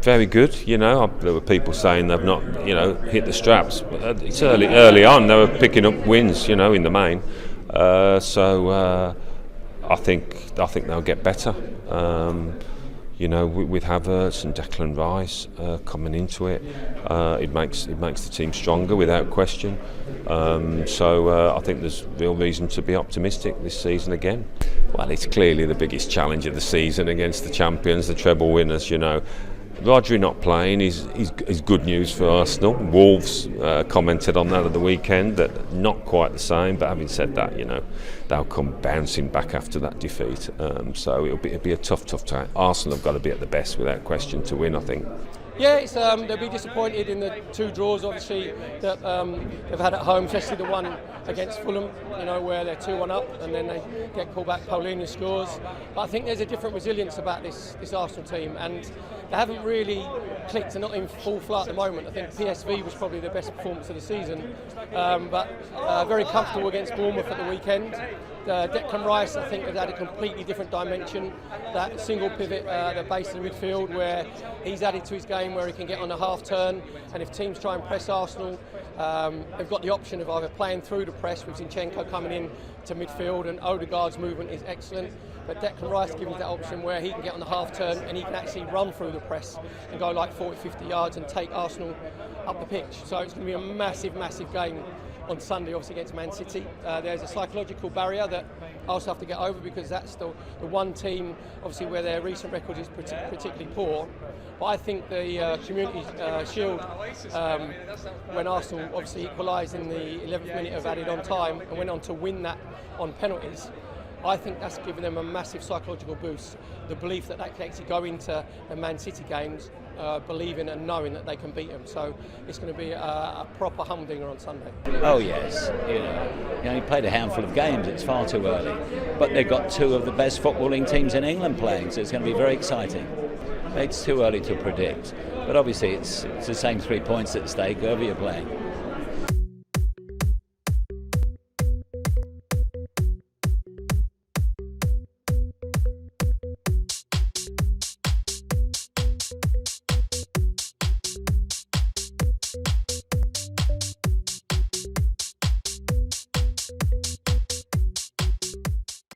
very good. There were people saying they've not, hit the straps. But it's early on. They were picking up wins, in the main. So I think they'll get better. With Havertz and Declan Rice coming into it, it makes the team stronger without question. So I think there's real reason to be optimistic this season again. Well, it's clearly the biggest challenge of the season against the champions, the treble winners. Rodri not playing is good news for Arsenal. Wolves commented on that at the weekend, that not quite the same. But having said that, they'll come bouncing back after that defeat. So it'll be a tough time. Arsenal have got to be at the best without question to win, I think. Yeah, they'll be disappointed in the two draws, obviously, that they've had at home, especially the one against Fulham, where they're 2-1 up and then they get called back, Paulinho scores. But I think there's a different resilience about this Arsenal team, and they haven't really clicked. They're not in full flight at the moment. I think PSV was probably the best performance of the season, but very comfortable against Bournemouth at the weekend. Declan Rice, I think, has had a completely different dimension. That single pivot, the base of the midfield, where he's added to his game, where he can get on a half turn, and if teams try and press Arsenal, they've got the option of either playing through the press with Zinchenko coming in to midfield, and Odegaard's movement is excellent. But Declan Rice gives that option where he can get on the half turn and he can actually run through the press and go like 40-50 yards and take Arsenal up the pitch. So it's going to be a massive game on Sunday, obviously against Man City. There's a psychological barrier that Arsenal have to get over, because that's the one team, obviously, where their recent record is particularly poor. But I think the Community Shield, when Arsenal obviously equalised in the 11th minute of added on time and went on to win that on penalties, I think that's given them a massive psychological boost. The belief that they can actually go into the Man City games believing and knowing that they can beat them. So it's going to be a proper humdinger on Sunday. Oh yes, he played a handful of games. It's far too early, but they've got two of the best footballing teams in England playing, so it's going to be very exciting. It's too early to predict, but obviously it's the same 3 points at stake, whoever you're playing.